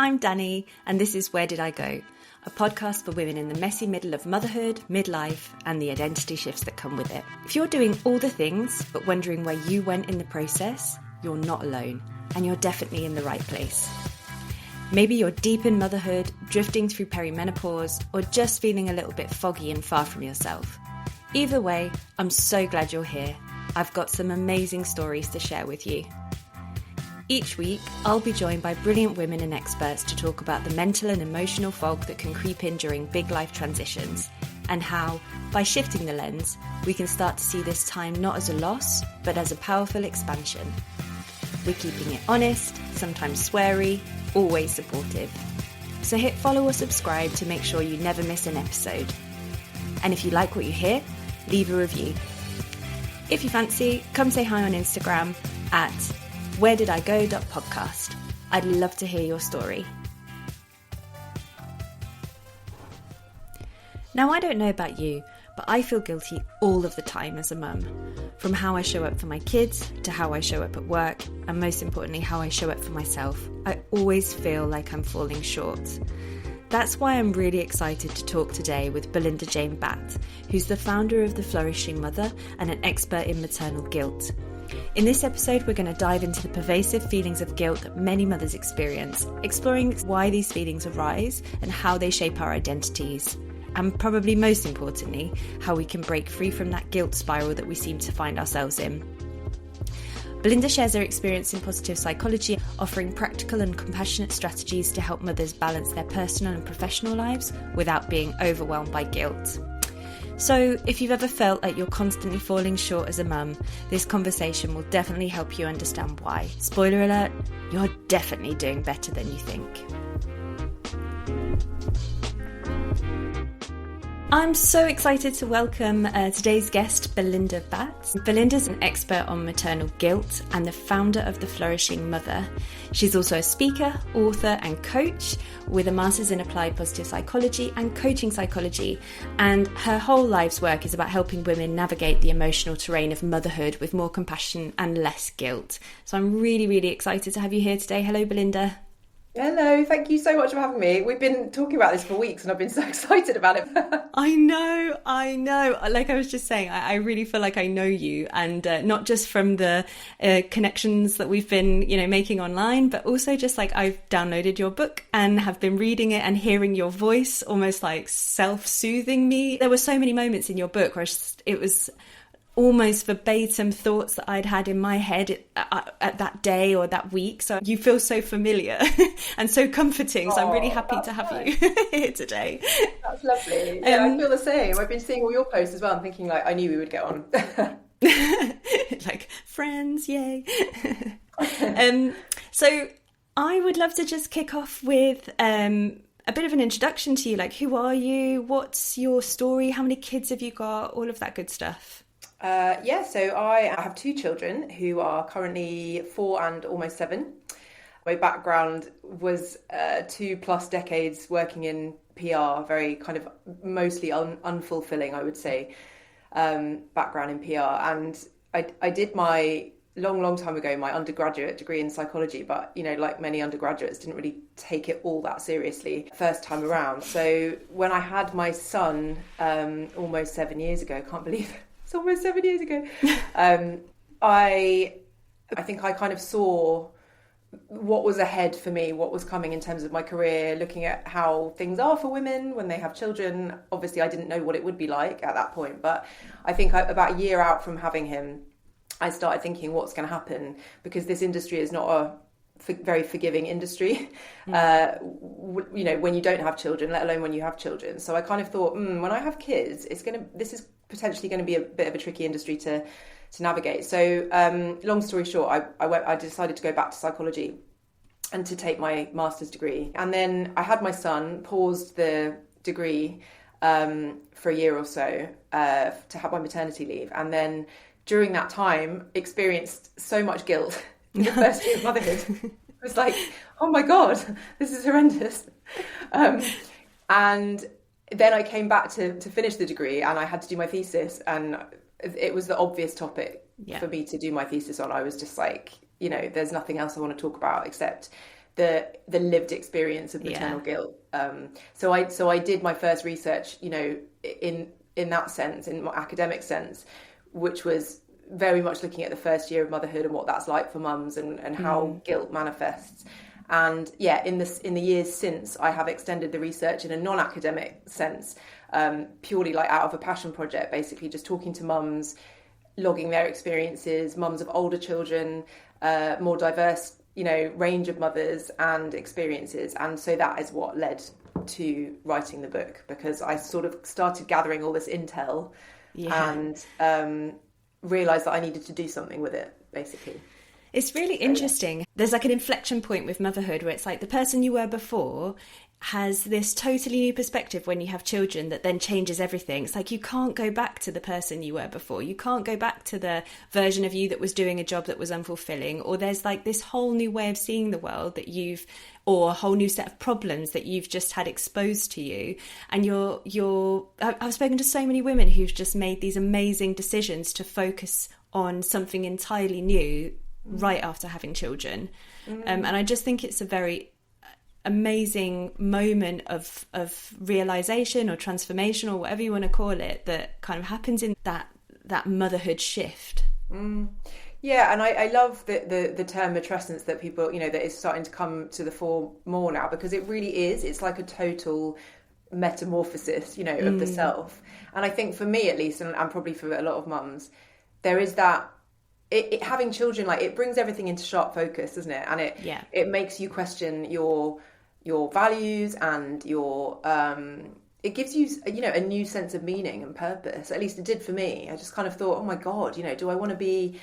I'm Danny, and this is Where Did I Go? A podcast for women in the messy middle of motherhood, midlife, and the identity shifts that come with it. If you're doing all the things, but wondering where you went in the process, you're not alone, and you're definitely in the right place. Maybe you're deep in motherhood, drifting through perimenopause, or just feeling a little bit foggy and far from yourself. Either way, I'm so glad you're here. I've got some amazing stories to share with you. Each week, I'll be joined by brilliant women and experts to talk about the mental and emotional fog that can creep in during big life transitions, and how, by shifting the lens, we can start to see this time not as a loss, but as a powerful expansion. We're keeping it honest, sometimes sweary, always supportive. So hit follow or subscribe to make sure you never miss an episode. And if you like what you hear, leave a review. If you fancy, come say hi on Instagram at wheredidigo.podcast. I'd love to hear your story. Now, I don't know about you, but I feel guilty all of the time as a mum. From how I show up for my kids, to how I show up at work, and most importantly, how I show up for myself. I always feel like I'm falling short. That's why I'm really excited to talk today with Belinda Jane Batt, who's the founder of the Flourishing Mother and an expert in maternal guilt. In this episode, we're going to dive into the pervasive feelings of guilt that many mothers experience, exploring why these feelings arise and how they shape our identities. And probably most importantly, how we can break free from that guilt spiral that we seem to find ourselves in. Belinda shares her experience in positive psychology, offering practical and compassionate strategies to help mothers balance their personal and professional lives without being overwhelmed by guilt. So, if you've ever felt like you're constantly falling short as a mum, this conversation will definitely help you understand why. Spoiler alert, you're definitely doing better than you think. I'm so excited to welcome today's guest, Belinda Batt. Belinda's an expert on maternal guilt and the founder of the Flourishing Mother. She's also a speaker, author and coach with a master's in applied positive psychology and coaching psychology. And her whole life's work is about helping women navigate the emotional terrain of motherhood with more compassion and less guilt. So I'm really, really excited to have you here today. Hello, Belinda. Hello, thank you so much for having me. We've been talking about this for weeks and I've been so excited about it. I know. Like I was just saying, I really feel like I know you, and not just from the connections that we've been, making online, but also just like I've downloaded your book and have been reading it and hearing your voice almost like self-soothing me. There were so many moments in your book where it was almost verbatim thoughts that I'd had in my head at that day or that week. So you feel so familiar and so comforting. So I'm really happy to have you here today. That's lovely. Yeah, I feel the same. I've been seeing all your posts as well and thinking like, I knew we would get on. Like friends, yay. So I would love to just kick off with a bit of an introduction to you. Like, who are you? What's your story? How many kids have you got? All of that good stuff. So I have two children who are currently 4 and almost 7. My background was 2+ decades working in PR, very kind of mostly unfulfilling, I would say, background in PR. And I did my long time ago, my undergraduate degree in psychology, but, like many undergraduates, didn't really take it all that seriously first time around. So when I had my son almost 7 years ago, I can't believe it. It's almost 7 years ago. I think I kind of saw what was ahead for me, what was coming in terms of my career, looking at how things are for women when they have children. Obviously, I didn't know what it would be like at that point, but I think about a year out from having him, I started thinking what's going to happen, because this industry is not a very forgiving industry, when you don't have children, let alone when you have children. So I kind of thought, when I have kids, this is potentially going to be a bit of a tricky industry to navigate. So long story short, I decided to go back to psychology and to take my master's degree. And then I had my son, paused the degree for a year or so to have my maternity leave. And then during that time, experienced so much guilt in the first year of motherhood. It was like, oh my God, this is horrendous. And then I came back to finish the degree, and I had to do my thesis, and it was the obvious topic for me to do my thesis on. I was just like, there's nothing else I want to talk about except the lived experience of maternal guilt. So I did my first research, in that sense, in my academic sense, which was very much looking at the first year of motherhood and what that's like for mums and how guilt manifests. And in the years since, I have extended the research in a non-academic sense, purely like out of a passion project, basically just talking to mums, logging their experiences, mums of older children, more diverse, range of mothers and experiences. And so that is what led to writing the book, because I sort of started gathering all this intel and realised that I needed to do something with it, basically. It's really interesting. There's like an inflection point with motherhood where it's like the person you were before has this totally new perspective when you have children that then changes everything. It's like you can't go back to the person you were before. You can't go back to the version of you that was doing a job that was unfulfilling, or there's like this whole new way of seeing the world or a whole new set of problems that you've just had exposed to you. And I've spoken to so many women who've just made these amazing decisions to focus on something entirely new right after having children. And I just think it's a very amazing moment of realization or transformation or whatever you want to call it that kind of happens in that motherhood shift. Yeah, and I love the term matrescence that people, that is starting to come to the fore more now, because it really is. It's like a total metamorphosis, of the self. And I think for me, at least, and probably for a lot of mums, there is that having children, like, it brings everything into sharp focus, doesn't it? And it makes you question your values and your it gives you a new sense of meaning and purpose. At least it did for me. I just kind of thought, oh my God, do I want to be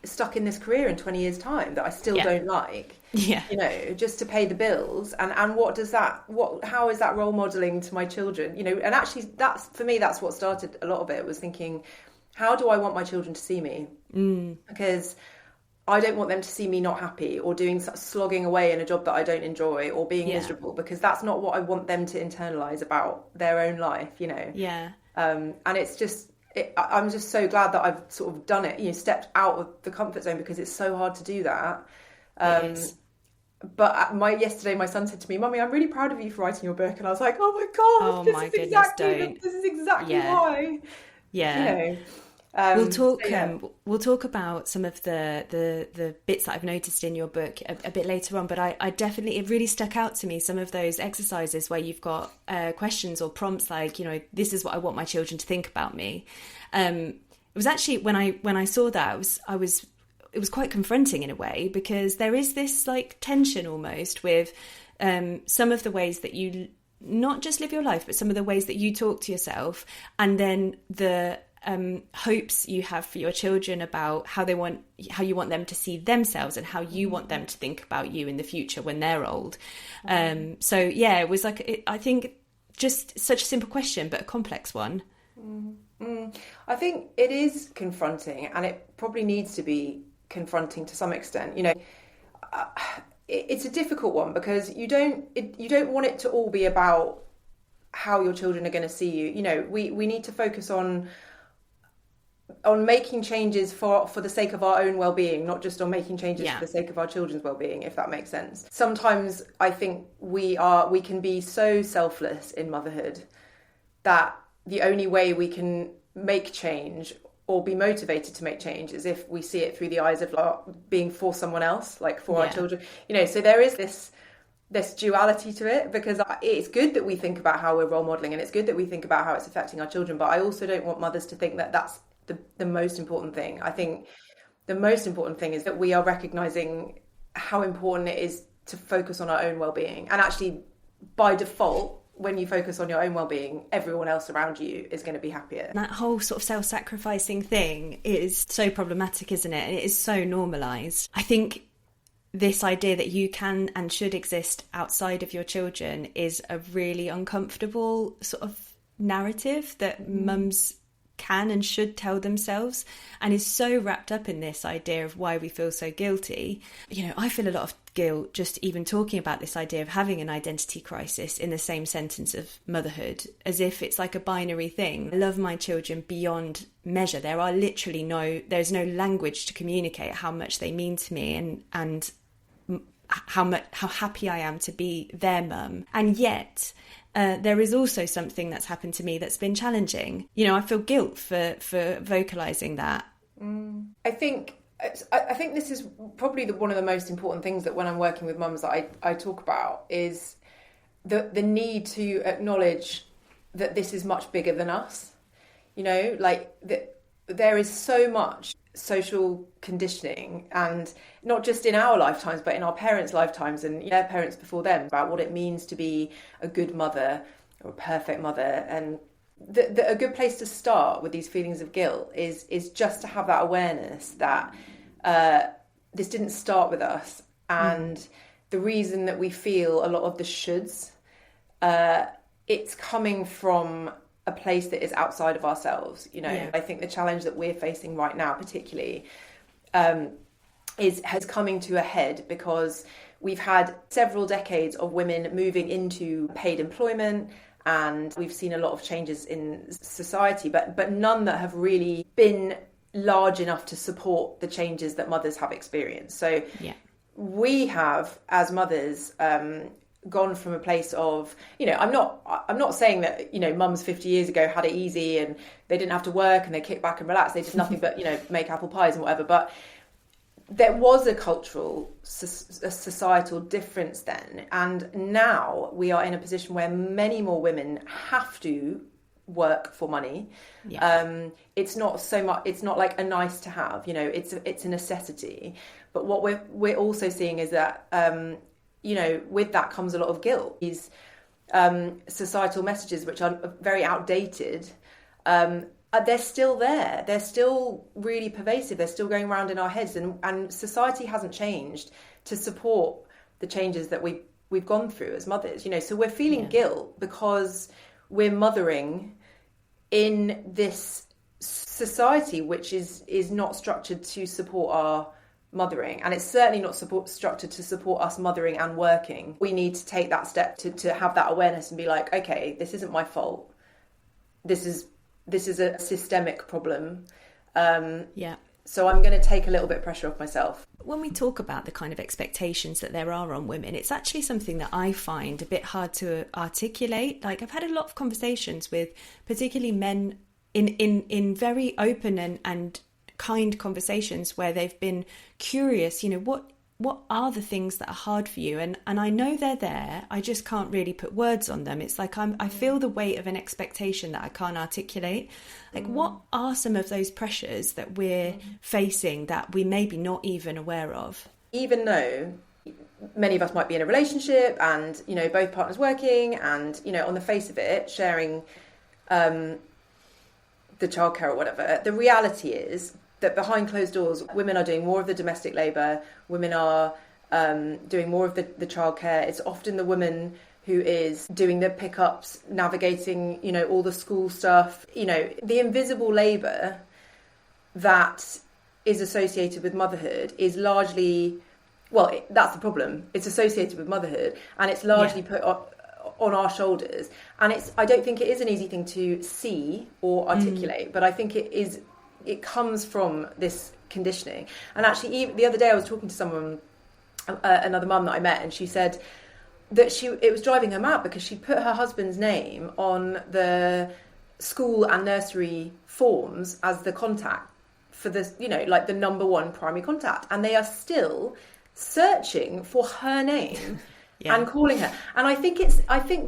stuck in this career in 20 years time that I still don't like, just to pay the bills? And how is that role modeling to my children? And actually that's, for me, that's what started a lot of it, was thinking, how do I want my children to see me? Because I don't want them to see me not happy or slogging away in a job that I don't enjoy or being miserable, because that's not what I want them to internalize about their own life, And it's just, I'm just so glad that I've sort of done it, stepped out of the comfort zone, because it's so hard to do that. But yesterday my son said to me, "Mummy, I'm really proud of you for writing your book." And I was like, "Oh my God, this is exactly why." Yeah. We'll talk about some of the bits that I've noticed in your book a bit later on, but I definitely, it really stuck out to me, some of those exercises where you've got questions or prompts like, this is what I want my children to think about me. It was actually, when I saw that, it was quite confronting in a way, because there is this like tension almost with some of the ways that you not just live your life, but some of the ways that you talk to yourself, and then the hopes you have for your children about how you want them to see themselves and how you want them to think about you in the future when they're old. It was like, I think just such a simple question, but a complex one. I think it is confronting, and it probably needs to be confronting to some extent. It's a difficult one, because you don't want it to all be about how your children are going to see you. We need to focus on making changes for the sake of our own well-being, not just on making changes for the sake of our children's well-being, if that makes sense. Sometimes I think we can be so selfless in motherhood that the only way we can make change or be motivated to make change is if we see it through the eyes of being for someone else, like for our children. So there is this duality to it, because it's good that we think about how we're role modelling, and it's good that we think about how it's affecting our children, but I also don't want mothers to think that that's the most important thing. I think the most important thing is that we are recognising how important it is to focus on our own well-being. And actually, by default, when you focus on your own well-being, everyone else around you is going to be happier. That whole sort of self-sacrificing thing is so problematic, isn't it? And it is so normalised. I think this idea that you can and should exist outside of your children is a really uncomfortable sort of narrative that mums can and should tell themselves, and is so wrapped up in this idea of why we feel so guilty. I feel a lot of guilt just even talking about this idea of having an identity crisis in the same sentence of motherhood, as if it's like a binary thing. I love my children beyond measure. There's no language to communicate how much they mean to me, and how happy I am to be their mum. And yet there is also something that's happened to me that's been challenging. You know, I feel guilt for vocalizing that. I think this is probably one of the most important things that when I'm working with mums that I talk about is the need to acknowledge that this is much bigger than us. You know, like there is so much social conditioning, and not just in our lifetimes but in our parents' lifetimes and their parents before them, about what it means to be a good mother or a perfect mother. And a good place to start with these feelings of guilt is just to have that awareness that this didn't start with us, and the reason that we feel a lot of the shoulds, it's coming from a place that is outside of ourselves. You know, I think the challenge that we're facing right now particularly has coming to a head because we've had several decades of women moving into paid employment, and we've seen a lot of changes in society, but none that have really been large enough to support the changes that mothers have experienced. So we have, as mothers, gone from a place of, you know, I'm not saying that, you know, mums 50 years ago had it easy and they didn't have to work and they kicked back and relaxed. They did nothing but, you know, make apple pies and whatever. But there was a cultural, a societal difference then. And now we are in a position where many more women have to work for money. It's not so much, it's not like a nice to have, you know, it's a necessity. But what we're also seeing is that, you know, with that comes a lot of guilt. These societal messages, which are very outdated, they're still there. They're still really pervasive. They're still going around in our heads, and society hasn't changed to support the changes that we've gone through as mothers. You know, so we're feeling guilt because we're mothering in this society which is not structured to support our mothering, and it's certainly not structured to support us mothering and working. We need to take that step to have that awareness and be like, okay, this isn't my fault. This is a systemic problem. So I'm going to take a little bit of pressure off myself. When we talk about the kind of expectations that there are on women, it's actually something that I find a bit hard to articulate. Like, I've had a lot of conversations with particularly men in very open and kind conversations where they've been curious, you know, what are the things that are hard for you? And I know they're there, I just can't really put words on them. It's like I feel the weight of an expectation that I can't articulate. Like, what are some of those pressures that we're facing that we may be not even aware of? Even though many of us might be in a relationship and, you know, both partners working and, you know, on the face of it, sharing the childcare or whatever, the reality is that behind closed doors, women are doing more of the domestic labour, women are doing more of the childcare. It's often the woman who is doing the pickups, navigating, you know, all the school stuff. You know, the invisible labour that is associated with motherhood is largely, well, that's the problem. It's associated with motherhood, and it's largely put on our shoulders. And I don't think it is an easy thing to see or articulate, but I think it comes from this conditioning. And actually, the other day I was talking to someone, another mum that I met, and she said that it was driving her mad because she put her husband's name on the school and nursery forms as the contact for this, you know, like the number one primary contact, and they are still searching for her name and calling her. And I think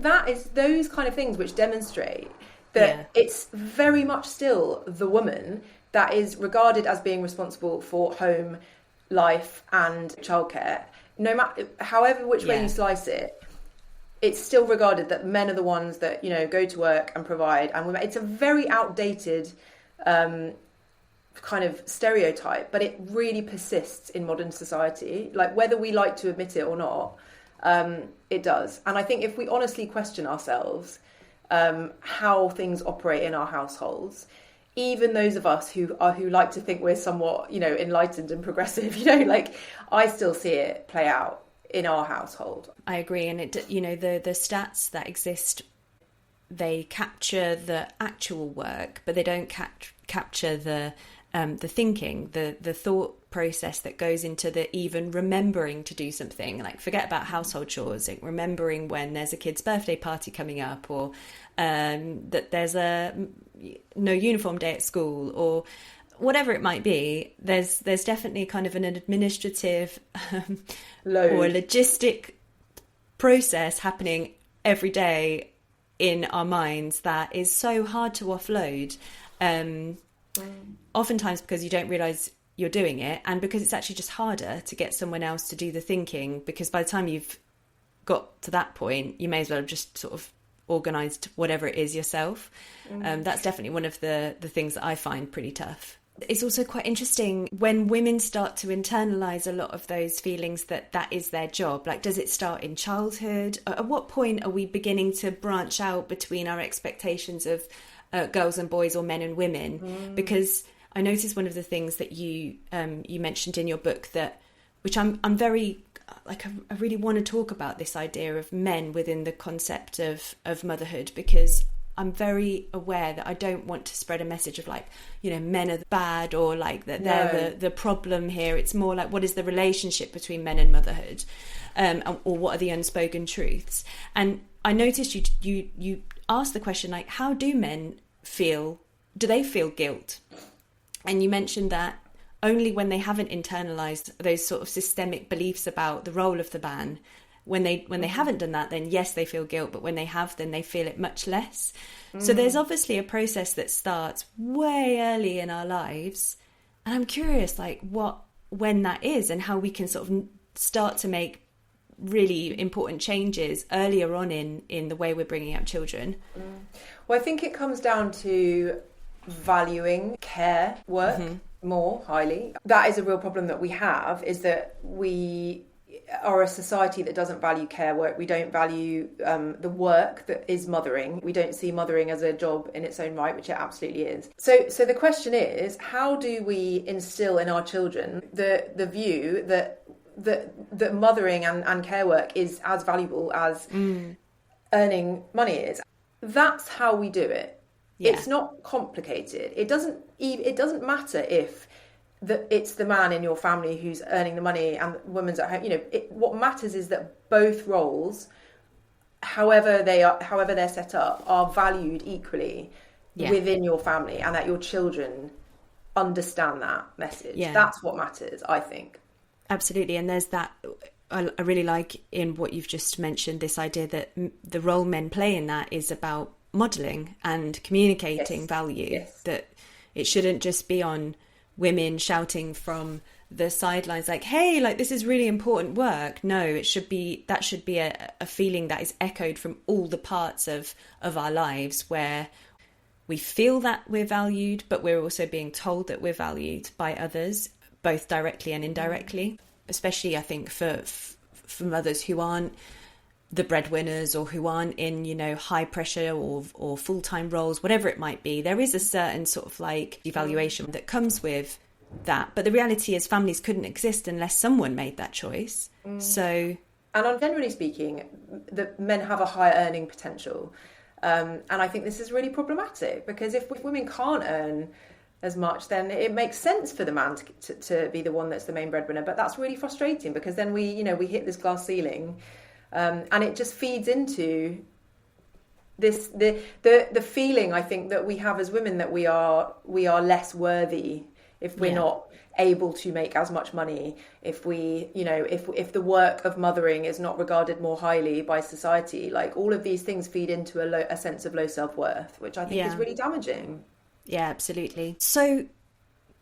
that is those kind of things which demonstrate that it's very much still the woman that is regarded as being responsible for home life and childcare. No matter, however which way you slice it, it's still regarded that men are the ones that, you know, go to work and provide, and women. It's a very outdated kind of stereotype, but it really persists in modern society. Like, whether we like to admit it or not, it does. And I think if we honestly question ourselves, how things operate in our households, even those of us who like to think we're somewhat, you know, enlightened and progressive, you know, like, I still see it play out in our household. I agree. And it, you know, the stats that exist, they capture the actual work, but they don't capture the the thinking, the thought process that goes into the even remembering to do something. Like, forget about household chores, like remembering when there's a kid's birthday party coming up, or that there's a no uniform day at school, or whatever it might be. There's definitely kind of an administrative or a logistic process happening every day in our minds that is so hard to offload. Oftentimes because you don't realise you're doing it, and because it's actually just harder to get someone else to do the thinking, because by the time you've got to that point, you may as well have just sort of organised whatever it is yourself. That's definitely one of the things that I find pretty tough. It's also quite interesting when women start to internalise a lot of those feelings that is their job. Like, does it start in childhood? At what point are we beginning to branch out between our expectations of girls and boys, or men and women? Because I noticed one of the things that you mentioned in your book, that which I'm very like, I really want to talk about this idea of men within the concept of motherhood, because I'm very aware that I don't want to spread a message of like, men are bad, or like that they're the problem here. It's more like, what is the relationship between men and motherhood, or what are the unspoken truths? And I noticed you asked the question, like, how do men feel? Do they feel guilt? And you mentioned that only when they haven't internalized those sort of systemic beliefs about the role of the man, when they haven't done that, then yes, they feel guilt, but when they have, then they feel it much less. So there's obviously a process that starts way early in our lives, and I'm curious, like, when that is, and how we can sort of start to make really important changes earlier on in the way we're bringing up children. Well, I think it comes down to valuing care work more highly. That is a real problem that we have, is that we are a society that doesn't value care work. We don't value the work that is mothering. We don't see mothering as a job in its own right, which it absolutely is. So the question is, how do we instill in our children the view that mothering and care work is as valuable as earning money is? That's how we do it. Yeah. It's not complicated. It doesn't matter if it's the man in your family who's earning the money and the woman's at home. What matters is that both roles, however they're set up, are valued equally within your family, and that your children understand that message. Yeah. That's what matters, I think. Absolutely. And there's that, I really like in what you've just mentioned, this idea that the role men play in that is about modelling and communicating value, that it shouldn't just be on women shouting from the sidelines like, hey, like, this is really important work. No, that should be a feeling that is echoed from all the parts of our lives, where we feel that we're valued, but we're also being told that we're valued by others, both directly and indirectly. Especially, I think, for mothers who aren't the breadwinners, or who aren't in, high pressure or full-time roles, whatever it might be, there is a certain sort of like evaluation that comes with that. But the reality is, families couldn't exist unless someone made that choice. So, and generally speaking, the men have a higher earning potential, and I think this is really problematic, because if women can't earn as much, then it makes sense for the man to be the one that's the main breadwinner. But that's really frustrating, because then we hit this glass ceiling. And it just feeds into this the feeling, I think, that we have as women, that we are less worthy if we're not able to make as much money, if we if the work of mothering is not regarded more highly by society. Like, all of these things feed into a sense of low self-worth, which I think is really damaging. Yeah, absolutely. So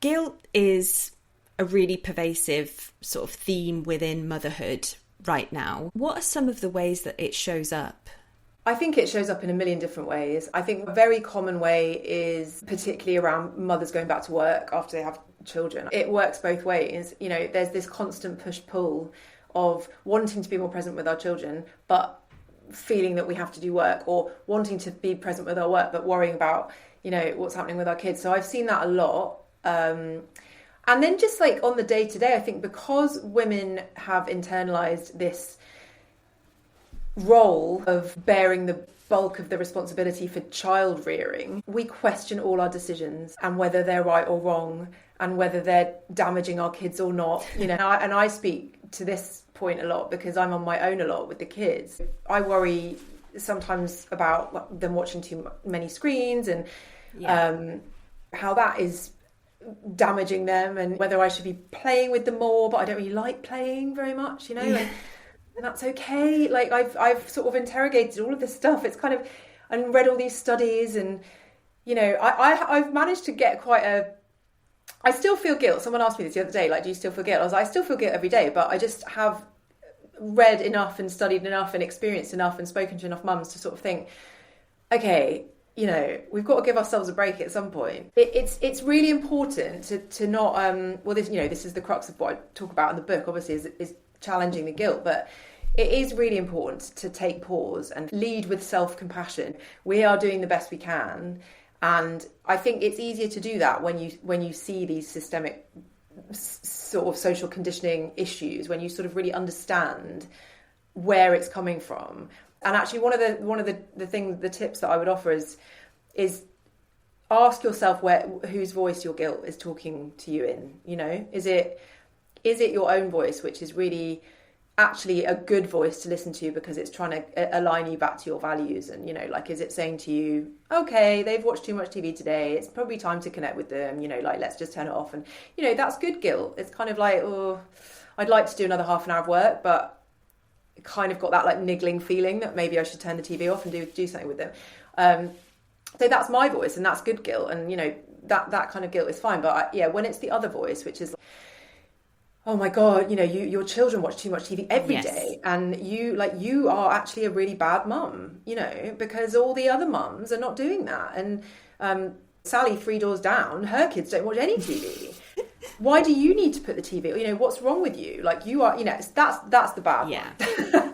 guilt is a really pervasive sort of theme within motherhood right now. What are some of the ways that it shows up? I think it shows up in a million different ways. I think a very common way is particularly around mothers going back to work after they have children. It works both ways. There's this constant push-pull of wanting to be more present with our children, but feeling that we have to do work, or wanting to be present with our work, but worrying about, what's happening with our kids. So I've seen that a lot. And then just like on the day to day, I think because women have internalized this role of bearing the bulk of the responsibility for child rearing, we question all our decisions and whether they're right or wrong and whether they're damaging our kids or not. And I speak to this point a lot because I'm on my own a lot with the kids. I worry sometimes about them watching too many screens and how that is damaging them, and whether I should be playing with them more, but I don't really like playing very much, and that's okay. Like I've sort of interrogated all of this stuff. It's kind of, and read all these studies, and I've managed to get I still feel guilt. Someone asked me this the other day, like, do you still feel guilt? I was like, I still feel guilt every day, but I just have read enough and studied enough and experienced enough and spoken to enough mums to sort of think, okay, we've got to give ourselves a break at some point. It's really important to not, this is the crux of what I talk about in the book, obviously, is challenging the guilt, but it is really important to take pause and lead with self-compassion. We are doing the best we can. And I think it's easier to do that when you see these systemic sort of social conditioning issues, when you sort of really understand where it's coming from. And actually, one of the tips that I would offer is ask yourself whose voice your guilt is talking to you in. Is it your own voice, which is really actually a good voice to listen to because it's trying to align you back to your values, and is it saying to you, okay, they've watched too much TV today, it's probably time to connect with them, let's just turn it off. And that's good guilt. It's kind of like, oh, I'd like to do another half an hour of work, but kind of got that like niggling feeling that maybe I should turn the TV off and do something with them. So that's my voice, and that's good guilt, and that kind of guilt is fine. But when it's the other voice, which is, oh my God, your children watch too much TV every day, and you are actually a really bad mum, because all the other mums are not doing that. And Sally, 3 doors down, her kids don't watch any TV. Why do you need to put the TV? What's wrong with you? Like, you are, that's the bad one.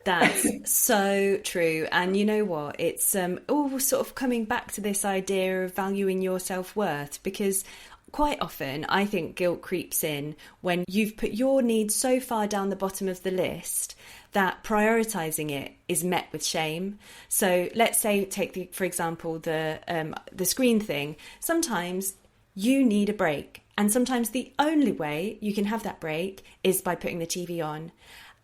That's so true. And you know what? It's all sort of coming back to this idea of valuing your self-worth, because quite often I think guilt creeps in when you've put your needs so far down the bottom of the list that prioritising it is met with shame. So let's say, for example, the screen thing. Sometimes you need a break, and sometimes the only way you can have that break is by putting the TV on.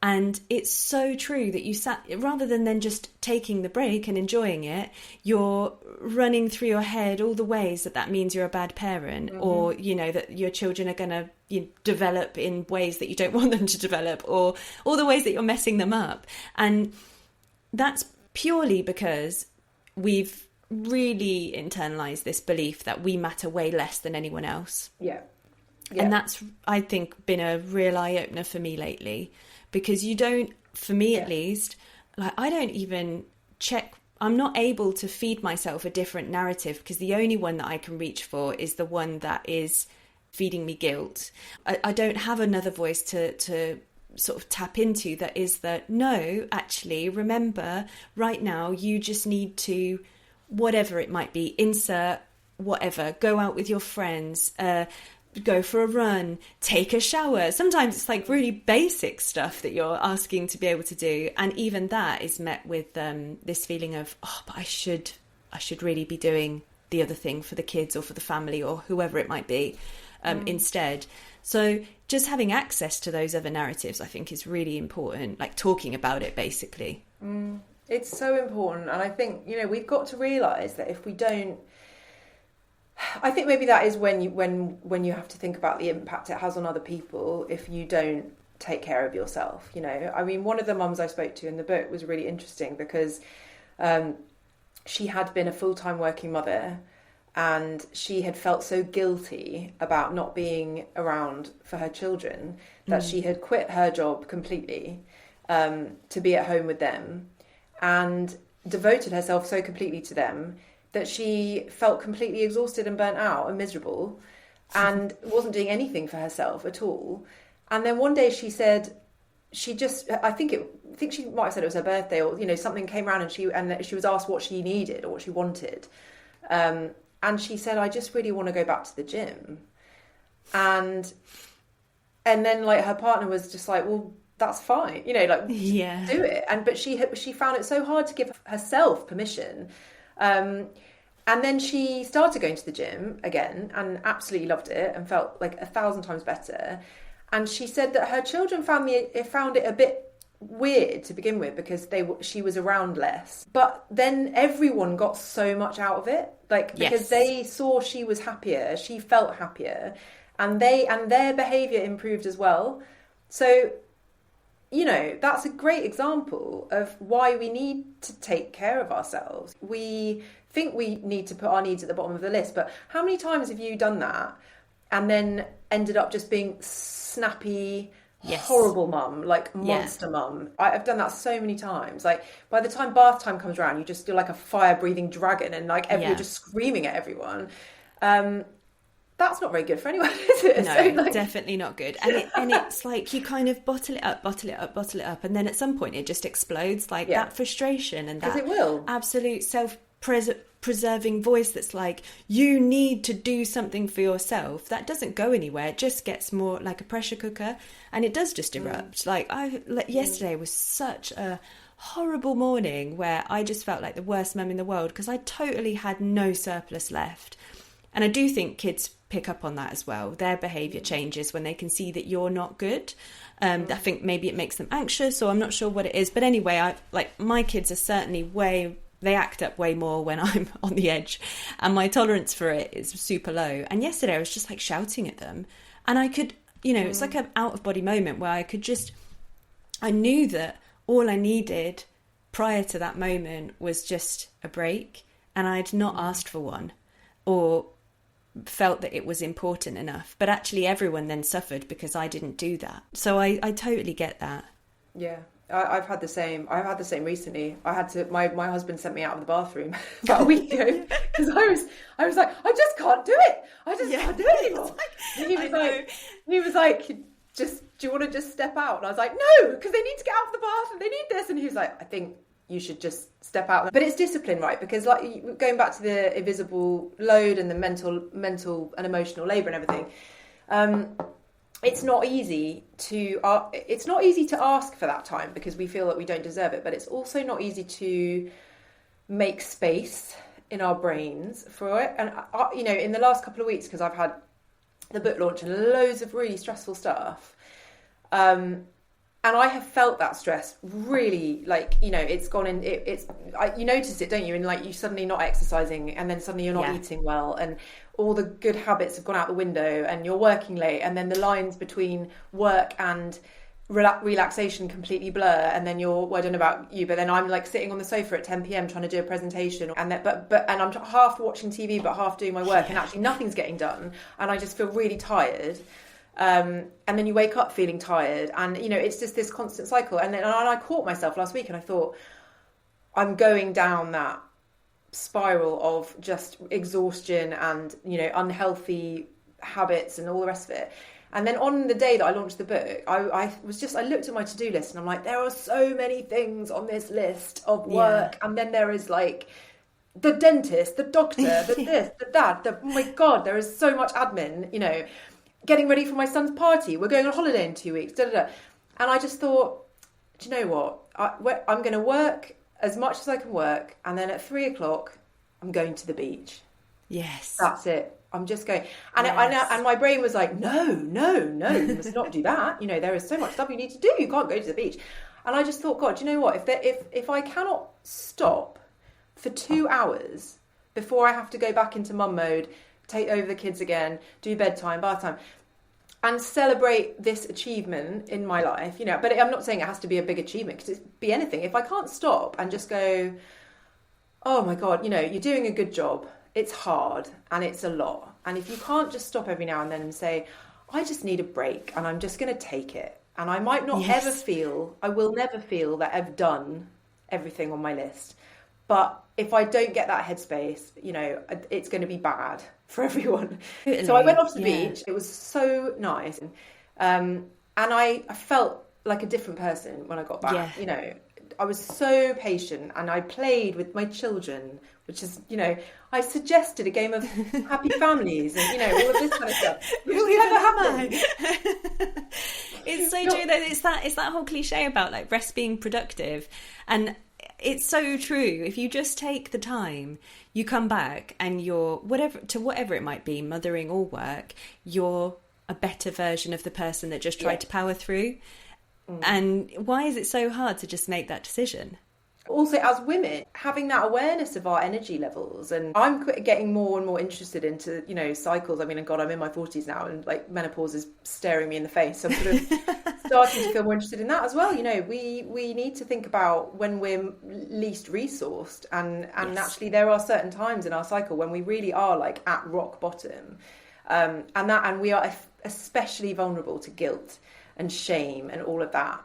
And it's so true that rather than then just taking the break and enjoying it, you're running through your head all the ways that means you're a bad parent, or, that your children are going to develop in ways that you don't want them to develop, or all the ways that you're messing them up. And that's purely because we've really internalized this belief that we matter way less than anyone else. Yeah. And that's, I think, been a real eye-opener for me lately. Because you don't, for me at least, I don't even check. I'm not able to feed myself a different narrative, because the only one that I can reach for is the one that is feeding me guilt. I don't have another voice to sort of tap into that is that, no, actually, remember, right now, you just need to, whatever it might be, insert whatever, go out with your friends, go for a run, take a shower. Sometimes it's like really basic stuff that you're asking to be able to do, and even that is met with this feeling of, oh, but I should really be doing the other thing for the kids or for the family or whoever it might be instead. So just having access to those other narratives, I think, is really important, like talking about it basically. It's so important. And I think we've got to realise that if we don't, I think maybe that is when you have to think about the impact it has on other people if you don't take care of yourself. I mean, one of the mums I spoke to in the book was really interesting because she had been a full-time working mother, and she had felt so guilty about not being around for her children that she had quit her job completely to be at home with them, and devoted herself so completely to them that she felt completely exhausted and burnt out and miserable, and wasn't doing anything for herself at all. And then one day she said, I think she might have said it was her birthday, or something came around, and she was asked what she needed or what she wanted, and she said, I just really want to go back to the gym. And then her partner was just like, well, that's fine, you know, like Yeah. do it. But she found it so hard to give herself permission. And then she started going to the gym again and absolutely loved it and felt like 1,000 times better. And she said that her children found it a bit weird to begin with because she was around less. But then everyone got so much out of it, like because they saw she was happier, she felt happier, and their behaviour improved as well. So, you know, that's a great example of why we need to take care of ourselves. We think we need to put our needs at the bottom of the list, but how many times have you done that and then ended up just being snappy, horrible mum, like monster mum? I've done that so many times. Like by the time bath time comes around, you just feel like a fire-breathing dragon and like you're just screaming at everyone. That's not very good for anyone, is it? No, So, like, definitely not good. And it's like you kind of bottle it up, and then at some point it just explodes. Like that frustration and that it will. Absolute self-preserving voice that's like, you need to do something for yourself. That doesn't go anywhere. It just gets more like a pressure cooker, and it does just erupt. Yesterday was such a horrible morning where I just felt like the worst mum in the world because I totally had no surplus left. And I do think kids pick up on that as well. Their behaviour changes when they can see that you're not good. I think maybe it makes them anxious, or I'm not sure what it is. But anyway, my kids are certainly they act up way more when I'm on the edge, and my tolerance for it is super low. And yesterday I was just like shouting at them, and I could, you know, it's like an out of body moment where I knew that all I needed prior to that moment was just a break, and I'd not asked for one or felt that it was important enough. But actually everyone then suffered because I didn't do that. So I totally get that. Yeah. I've had the same recently. My husband sent me out of the bathroom about a week ago because I was like, I just can't do it. I just can't do it anymore. He was like, do you want to just step out? And I was like, no, because they need to get out of the bath and they need this. And he was like, I think you should just step out. But it's discipline, right? Because like going back to the invisible load and the mental and emotional labour and everything, it's not easy to ask for that time because we feel that we don't deserve it. But it's also not easy to make space in our brains for it. And you know, in the last couple of weeks, because I've had the book launch and loads of really stressful stuff, and I have felt that stress really, like, you know, it's gone in, you notice it, don't you? And like you suddenly not exercising, and then suddenly you're not eating well, and all the good habits have gone out the window, and you're working late, and then the lines between work and relaxation completely blur, and then I don't know about you, but then I'm like sitting on the sofa at 10 p.m. trying to do a presentation, and I'm half watching TV but half doing my work, and actually nothing's getting done, and I just feel really tired. And then you wake up feeling tired, and you know, it's just this constant cycle. And I caught myself last week, and I thought, I'm going down that spiral of just exhaustion and, you know, unhealthy habits and all the rest of it. And then on the day that I launched the book, I looked at my to-do list, and I'm like, there are so many things on this list of work, and then there is like the dentist, the doctor, the this, the that, oh my God, there is so much admin, you know, getting ready for my son's party. We're going on holiday in 2 weeks. And I just thought, do you know what? I'm going to work as much as I can work. And then at 3:00, I'm going to the beach. Yes. That's it. I'm just going. And and my brain was like, no, you must not do that. You know, there is so much stuff you need to do. You can't go to the beach. And I just thought, God, do you know what? If I cannot stop for 2 hours before I have to go back into mum mode, take over the kids again, do bedtime, bath time, and celebrate this achievement in my life, you know, but I'm not saying it has to be a big achievement, because it be anything. If I can't stop and just go, oh my God, you know, you're doing a good job, it's hard and it's a lot. And if you can't just stop every now and then and say, I just need a break and I'm just going to take it. And I might not I will never feel that I've done everything on my list. But if I don't get that headspace, you know, it's going to be bad for everyone. So I went off to the beach. It was so nice. And I felt like a different person when I got back. Yeah. You know, I was so patient, and I played with my children, which is, you know, I suggested a game of Happy Families and, you know, all of this kind of stuff. Which never happened. It's so true though. It's that whole cliche about like rest being productive, and it's so true. If you just take the time, you come back and you're whatever it might be, mothering or work, you're a better version of the person that just tried to power through. And why is it so hard to just make that decision? Also, as women, having that awareness of our energy levels, and I'm getting more and more interested into, cycles. I mean, God, I'm in my 40s now, and like menopause is staring me in the face. So I'm sort of starting to feel more interested in that as well. We need to think about when we're least resourced, and actually there are certain times in our cycle when we really are like at rock bottom, and we are especially vulnerable to guilt and shame and all of that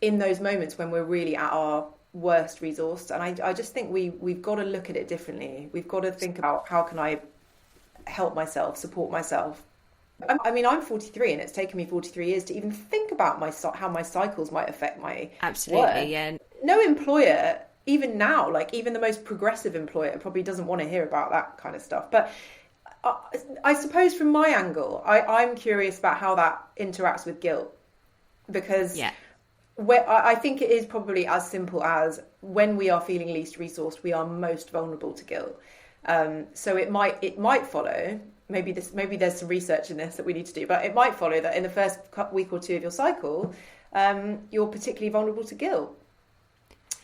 in those moments when we're really at our worst resourced. And I just think we've got to look at it differently. We've got to think about, how can I help myself, support myself. I mean, I'm 43 and it's taken me 43 years to even think about how my cycles might affect my work. Yeah. No employer, even now, like even the most progressive employer probably doesn't want to hear about that kind of stuff. But I suppose from my angle, I'm curious about how that interacts with guilt, because I think it is probably as simple as when we are feeling least resourced, we are most vulnerable to guilt. So it might follow, maybe there's some research in this that we need to do, but it might follow that in the first week or two of your cycle, you're particularly vulnerable to guilt.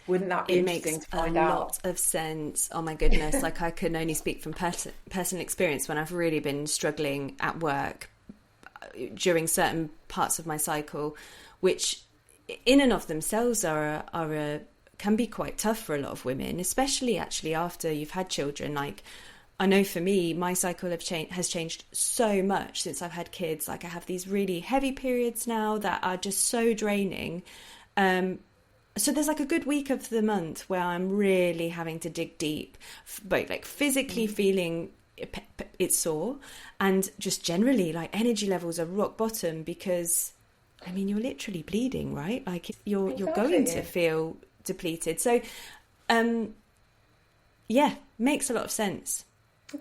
Wouldn't that be interesting to find out? It makes a lot of sense. Oh my goodness. Like I can only speak from personal experience when I've really been struggling at work during certain parts of my cycle, which in and of themselves can be quite tough for a lot of women, especially actually after you've had children. Like I know for me, my cycle has changed so much since I've had kids. Like I have these really heavy periods now that are just so draining. So there's like a good week of the month where I'm really having to dig deep, both like physically feeling it's sore, and just generally like energy levels are rock bottom, because I mean you're literally bleeding, right? Like you're going to feel depleted. So makes a lot of sense.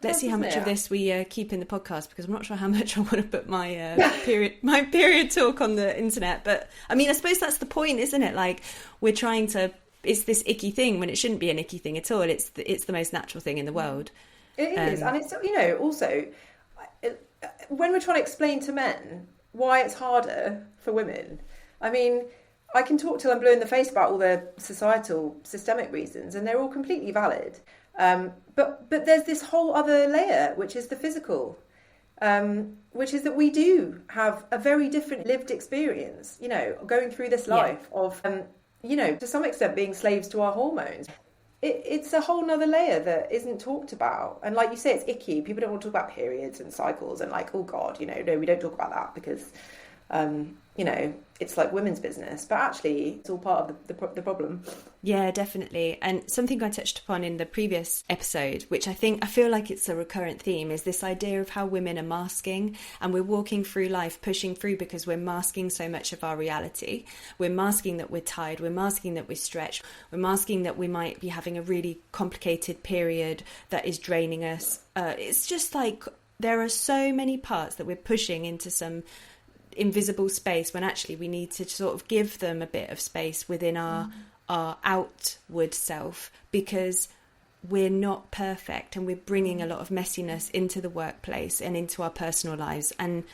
Let's see how much of this we keep in the podcast, because I'm not sure how much I want to put my period talk on the internet. But I mean, I suppose that's the point, isn't it? Like we're trying to, it's this icky thing when it shouldn't be an icky thing at all. It's the most natural thing in the world. It is, and it's also when we're trying to explain to men why it's harder for women. I mean, I can talk till I'm blue in the face about all the societal, systemic reasons, and they're all completely valid. But there's this whole other layer, which is the physical, which is that we do have a very different lived experience, going through this life of, to some extent being slaves to our hormones. It's a whole nother layer that isn't talked about. And like you say, it's icky. People don't want to talk about periods and cycles and like, oh God, no, we don't talk about that because, it's like women's business, but actually it's all part of the problem. Yeah, definitely. And something I touched upon in the previous episode, which I feel like it's a recurrent theme, is this idea of how women are masking, and we're walking through life pushing through because we're masking so much of our reality. We're masking that we're tired, we're masking that we're stretched, we're masking that we might be having a really complicated period that is draining us. It's just like there are so many parts that we're pushing into some invisible space, when actually we need to sort of give them a bit of space within our outward self, because we're not perfect and we're bringing a lot of messiness into the workplace and into our personal lives, and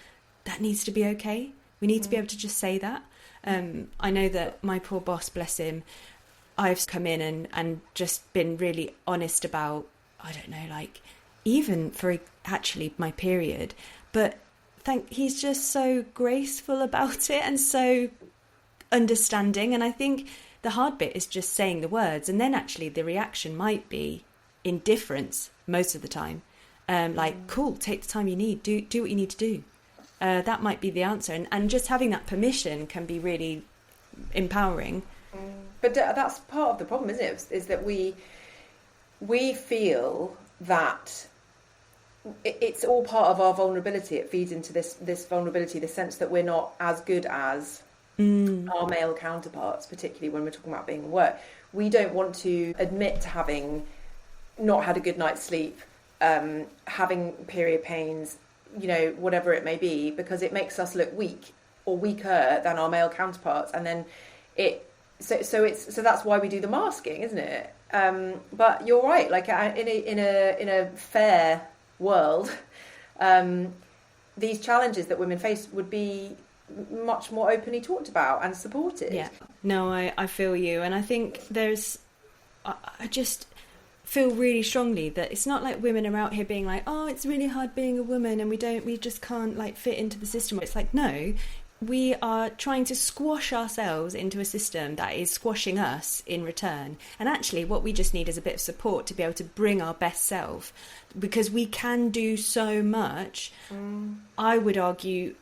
that needs to be okay. We need to be able to just say that. I know that my poor boss, bless him, I've come in and just been really honest about, I don't know, like even for actually my period, but he's just so graceful about it and so understanding. And I think the hard bit is just saying the words, and then actually the reaction might be indifference most of the time. Like, cool, take the time you need, do what you need to do. That might be the answer, and just having that permission can be really empowering. But that's part of the problem, isn't it? Is that we feel that it's all part of our vulnerability. It feeds into this vulnerability, the sense that we're not as good as our male counterparts, particularly when we're talking about being at work. We don't want to admit to having not had a good night's sleep, having period pains, whatever it may be, because it makes us look weak. or weaker than our male counterparts, and then so that's why we do the masking, isn't it? But you're right, like in a fair world, these challenges that women face would be much more openly talked about and supported. Yeah, no, I feel you, and I think I just feel really strongly that it's not like women are out here being like, oh, it's really hard being a woman and we just can't like fit into the system. It's like, no, we are trying to squash ourselves into a system that is squashing us in return. And actually what we just need is a bit of support to be able to bring our best self, because we can do so much. I would argue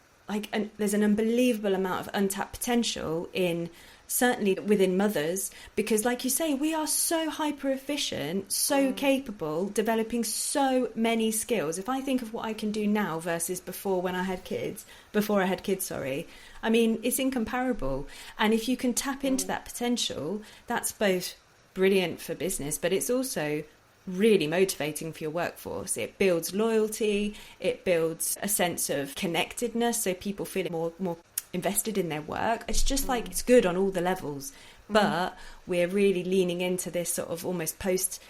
there's an unbelievable amount of untapped potential in certainly within mothers, because like you say, we are so hyper efficient, so capable, developing so many skills. If I think of what I can do now versus before I had kids, I mean, it's incomparable. And if you can tap into that potential, that's both brilliant for business, but it's also really motivating for your workforce. It builds loyalty, it builds a sense of connectedness, so people feel more invested in their work. It's just like, it's good on all the levels. But we're really leaning into this sort of almost post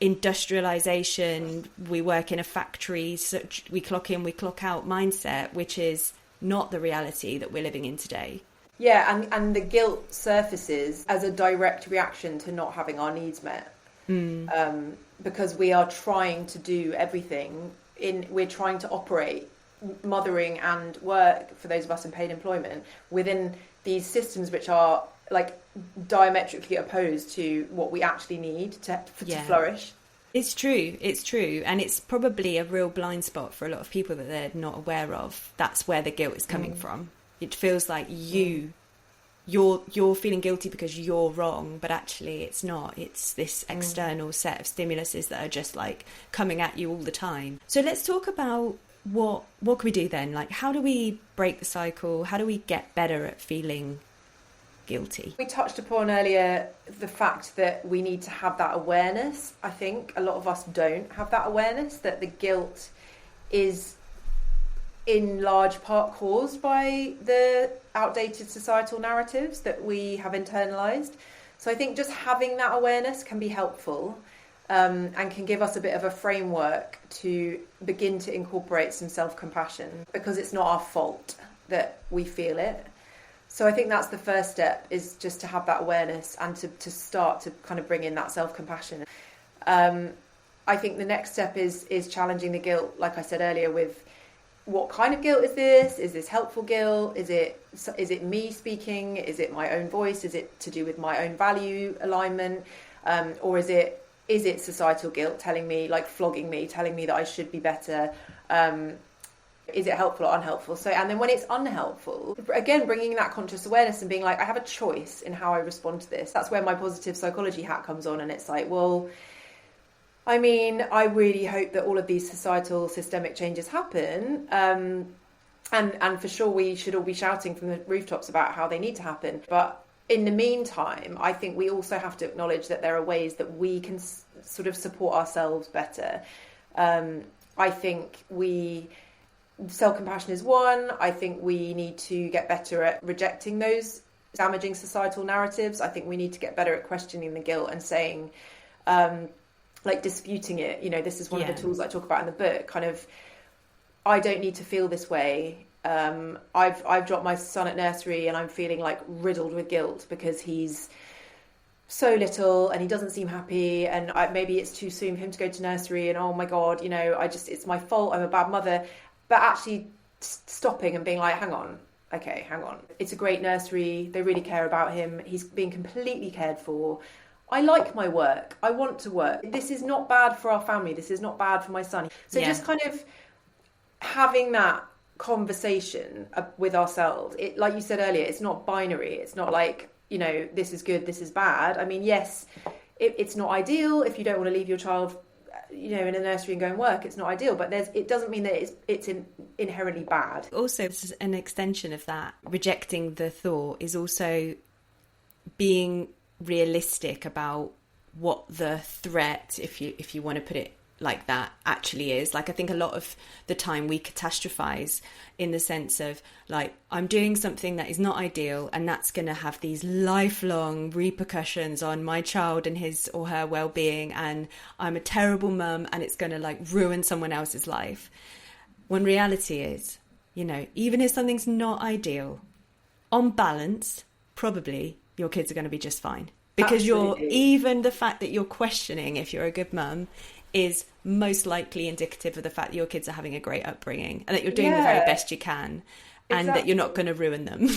industrialization, we work in a factory, so we clock in, we clock out mindset, which is not the reality that we're living in today. Yeah, and the guilt surfaces as a direct reaction to not having our needs met. Because we are trying to do everything we're trying to operate mothering and work, for those of us in paid employment, within these systems which are like diametrically opposed to what we actually need to flourish. It's true, and it's probably a real blind spot for a lot of people that they're not aware of. That's where the guilt is coming from. It feels like you're feeling guilty because you're wrong, but actually it's not. It's this external set of stimuluses that are just like coming at you all the time. So let's talk about what can we do then? Like, how do we break the cycle? How do we get better at feeling guilty? We touched upon earlier the fact that we need to have that awareness. I think a lot of us don't have that awareness, that the guilt is in large part caused by the outdated societal narratives that we have internalized. So I think just having that awareness can be helpful, and can give us a bit of a framework to begin to incorporate some self-compassion, because it's not our fault that we feel it. So I think that's the first step, is just to have that awareness and to start to kind of bring in that self-compassion. I think the next step is challenging the guilt, like I said earlier, with what kind of guilt is this? Is this helpful guilt? Is it me speaking? Is it my own voice? Is it to do with my own value alignment? Or is it societal guilt telling me, like flogging me, telling me that I should be better? Is it helpful or unhelpful? So, and then when it's unhelpful, again, bringing that conscious awareness and being like, I have a choice in how I respond to this. That's where my positive psychology hat comes on. And it's like, well, I mean, I really hope that all of these societal systemic changes happen. And for sure, we should all be shouting from the rooftops about how they need to happen. But in the meantime, I think we also have to acknowledge that there are ways that we can sort of support ourselves better. I think self-compassion is one. I think we need to get better at rejecting those damaging societal narratives. I think we need to get better at questioning the guilt and saying, like disputing it. You know, this is one of the tools I talk about in the book. Kind of, I don't need to feel this way. I've dropped my son at nursery and I'm feeling like riddled with guilt because he's so little and he doesn't seem happy, and maybe it's too soon for him to go to nursery, and oh my God, you know, it's my fault, I'm a bad mother. But actually stopping and being like, hang on, it's a great nursery, they really care about him, he's being completely cared for, I like my work, I want to work, this is not bad for our family, this is not bad for my son. So just kind of having that conversation with ourselves. It, like you said earlier, it's not binary. It's not like, you know, this is good, this is bad. I mean, yes, it's not ideal if you don't want to leave your child, you know, in a nursery and go and work. It's not ideal, but it doesn't mean that it's inherently bad. Also, an extension of that, rejecting the thought, is also being realistic about what the threat, if you want to put it like that actually is. Like, I think a lot of the time we catastrophize in the sense of like, I'm doing something that is not ideal and that's going to have these lifelong repercussions on my child and his or her well-being, and I'm a terrible mum and it's going to like ruin someone else's life. When reality is, you know, even if something's not ideal, on balance, probably your kids are going to be just fine. Because even the fact that you're questioning if you're a good mum is most likely indicative of the fact that your kids are having a great upbringing and that you're doing the very best you can, and that you're not going to ruin them.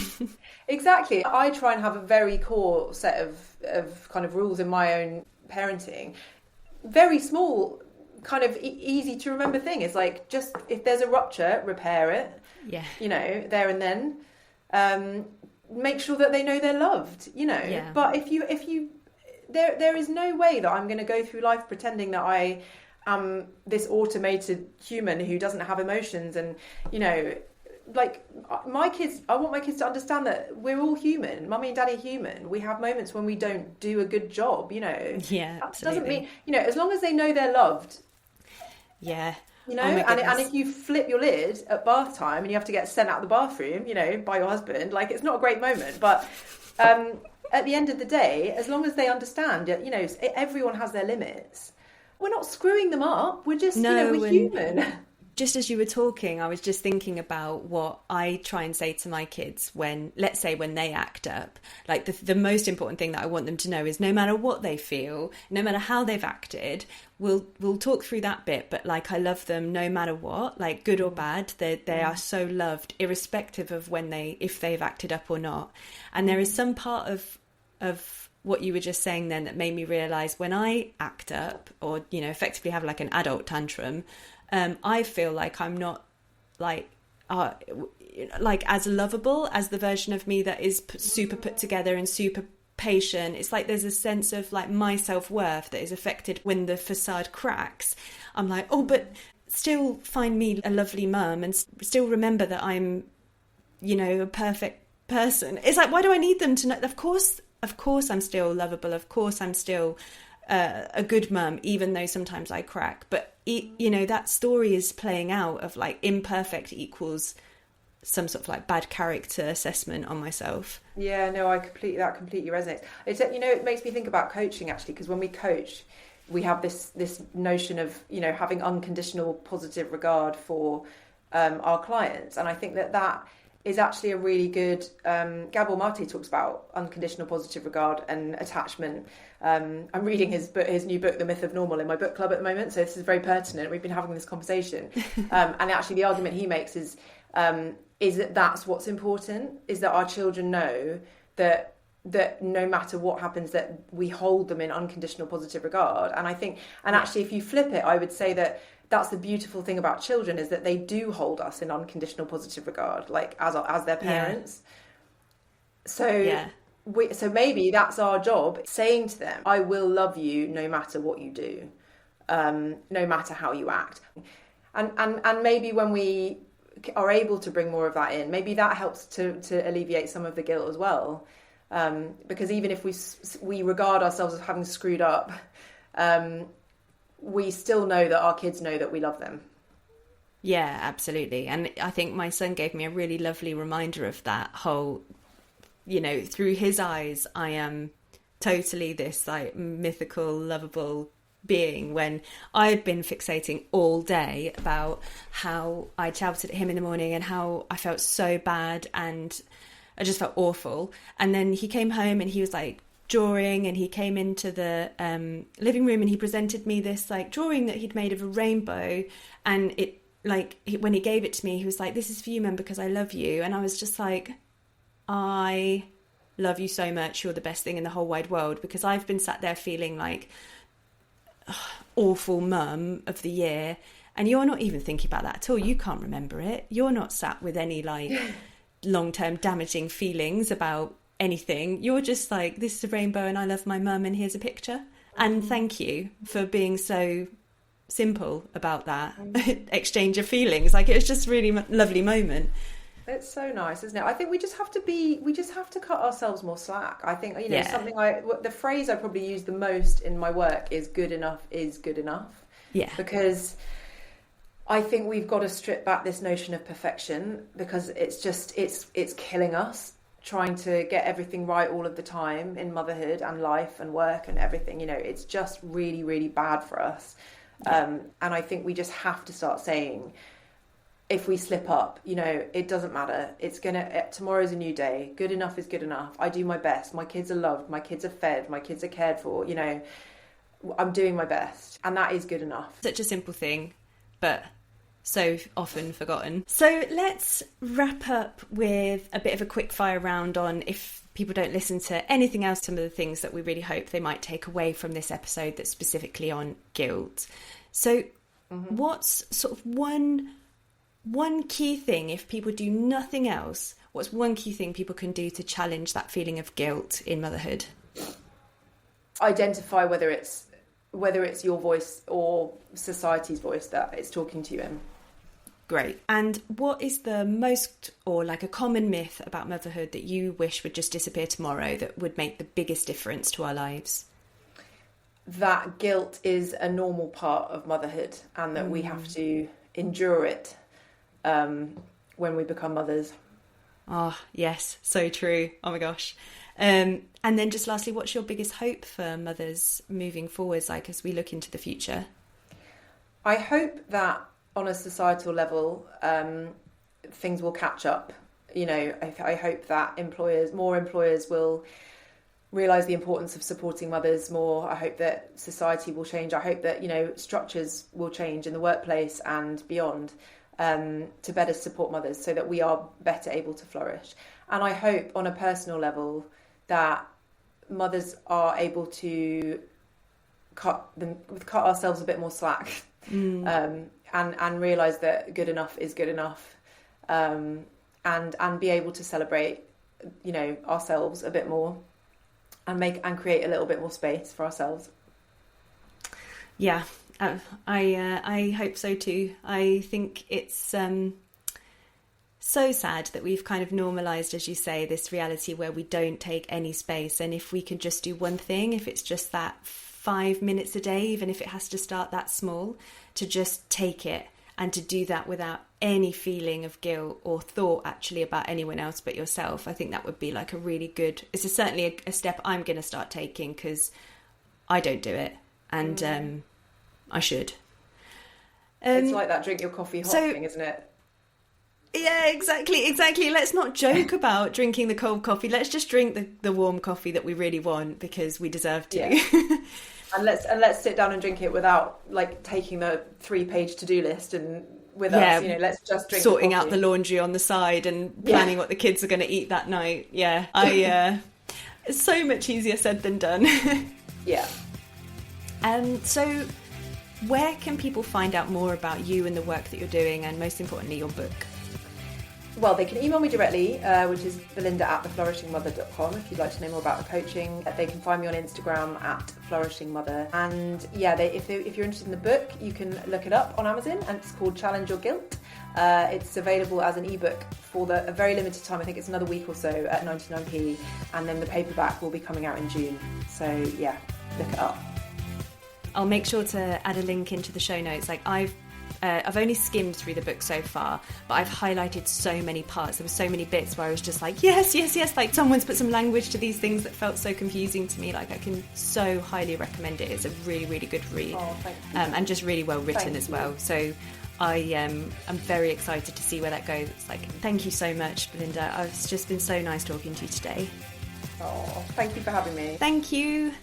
Exactly. I try and have a very core set of kind of rules in my own parenting. Very small, kind of easy to remember thing is like, just if there's a rupture, repair it. Yeah. You know, there and then. Make sure that they know they're loved, you know. Yeah. But if you there is no way that I'm going to go through life pretending that I am this automated human who doesn't have emotions. And, you know, like my kids, I want my kids to understand that we're all human. Mummy and daddy are human. We have moments when we don't do a good job, you know. Yeah, that absolutely. Doesn't mean, you know, as long as they know they're loved. Yeah. You know, and if you flip your lid at bath time and you have to get sent out of the bathroom, you know, by your husband, like, it's not a great moment. But at the end of the day, as long as they understand, you know, everyone has their limits. We're not screwing them up. We're just, we're human. Just as you were talking, I was just thinking about what I try and say to my kids when, let's say, when they act up. Like, the most important thing that I want them to know is no matter what they feel, no matter how they've acted, we'll talk through that bit. But like, I love them no matter what, like good or bad. They are so loved, irrespective of if they've acted up or not. And there is some part of what you were just saying then that made me realise when I act up, or, you know, effectively have like an adult tantrum, I feel like I'm not like as lovable as the version of me that is super put together and super patient. It's like there's a sense of like my self-worth that is affected when the facade cracks. I'm like, oh, but still find me a lovely mum and still remember that I'm, you know, a perfect person. It's like, why do I need them to know? Of course I'm still lovable. Of course I'm still a good mum, even though sometimes I crack. But you know, that story is playing out of like imperfect equals some sort of like bad character assessment on myself. Yeah, no, that completely resonates. It's, you know, it makes me think about coaching actually, because when we coach, we have this notion of, you know, having unconditional positive regard for our clients, and I think that is actually a really good. Gabor Mate talks about unconditional positive regard and attachment. I'm reading his new book, The Myth of Normal, in my book club at the moment, so this is very pertinent. We've been having this conversation, and actually the argument he makes is that that's what's important, is that our children know that no matter what happens, that we hold them in unconditional positive regard. And I think, and actually if you flip it, I would say that that's the beautiful thing about children, is that they do hold us in unconditional positive regard, like as their parents. Yeah. So maybe that's our job, saying to them, I will love you no matter what you do, no matter how you act. And maybe when we are able to bring more of that in, maybe that helps to alleviate some of the guilt as well. Because even if we regard ourselves as having screwed up, we still know that our kids know that we love them. Yeah, absolutely. And I think my son gave me a really lovely reminder of that whole, you know, through his eyes, I am totally this like mythical, lovable being, when I'd been fixating all day about how I shouted at him in the morning and how I felt so bad and I just felt awful. And then he came home and he was like drawing, and he came into the living room and he presented me this like drawing that he'd made of a rainbow, and it like when he gave it to me, he was like, this is for you, Mum, because I love you. And I was just like, I love you so much, you're the best thing in the whole wide world, because I've been sat there feeling like awful mum of the year, and you're not even thinking about that at all. You can't remember it. You're not sat with any like long-term damaging feelings about anything. You're just like, this is a rainbow and I love my mum and here's a picture. And thank you for being so simple about that exchange of feelings. Like, it was just really lovely moment. It's so nice, isn't it? I think we just have to cut ourselves more slack. I think, you know, the phrase I probably use the most in my work is good enough is good enough. Yeah. Because I think we've got to strip back this notion of perfection, because it's killing us trying to get everything right all of the time in motherhood and life and work and everything. You know, it's just really, really bad for us. And I think we just have to start saying, if we slip up, you know, it doesn't matter. Tomorrow's a new day. Good enough is good enough. I do my best. My kids are loved. My kids are fed. My kids are cared for. You know, I'm doing my best. And that is good enough. Such a simple thing, but so often forgotten. So let's wrap up with a bit of a quick fire round on, if people don't listen to anything else, some of the things that we really hope they might take away from this episode that's specifically on guilt. So what's sort of one key thing, if people do nothing else, what's one key thing people can do to challenge that feeling of guilt in motherhood? Identify whether it's your voice or society's voice that it's talking to you in. Great. And what is the most, or like a common myth about motherhood that you wish would just disappear tomorrow, that would make the biggest difference to our lives? That guilt is a normal part of motherhood, and that we have to endure it when we become mothers. Oh, yes, so true. Oh my gosh. And then just lastly, what's your biggest hope for mothers moving forwards, like as we look into the future? I hope that on a societal level, things will catch up. You know, I hope that more employers will realise the importance of supporting mothers more. I hope that society will change. I hope that, you know, structures will change in the workplace and beyond, to better support mothers so that we are better able to flourish. And I hope on a personal level that mothers are able to cut ourselves a bit more slack, and realise that good enough is good enough, and be able to celebrate, you know, ourselves a bit more, and create a little bit more space for ourselves. Yeah, I hope so too. I think it's so sad that we've kind of normalised, as you say, this reality where we don't take any space. And if we can just do one thing, if it's just that 5 minutes a day, even if it has to start that small, to just take it, and to do that without any feeling of guilt or thought actually about anyone else but yourself, I think that would be like a really good, it's certainly a step I'm going to start taking, because I don't do it, and I should. It's like that drink your coffee hot thing, isn't it? Yeah, exactly. Let's not joke about drinking the cold coffee. Let's just drink the warm coffee that we really want, because we deserve to. Yeah. And let's sit down and drink it without like taking the 3-page to-do list and with us. You know, let's just drink. Sorting out the laundry on the side and planning what the kids are going to eat that night. Yeah, it's so much easier said than done. Yeah. So where can people find out more about you and the work that you're doing, and most importantly, your book? Well, they can email me directly, which is belinda@theflourishingmother.com, if you'd like to know more about the coaching. They can find me on Instagram @flourishingmother. And yeah, if you're interested in the book, you can look it up on Amazon, and it's called Challenge Your Guilt. It's available as an ebook for a very limited time. I think it's another week or so at 99p, and then the paperback will be coming out in June. So yeah, look it up. I'll make sure to add a link into the show notes. Like I've only skimmed through the book so far, but I've highlighted so many parts. There were so many bits where I was just like, yes, like someone's put some language to these things that felt so confusing to me. Like, I can so highly recommend it. It's a really, really good read. Oh, thank you. And just really well written as well. So I'm very excited to see where that goes. It's like, thank you so much, Belinda. It's just been so nice talking to you today. Oh, thank you for having me. Thank you.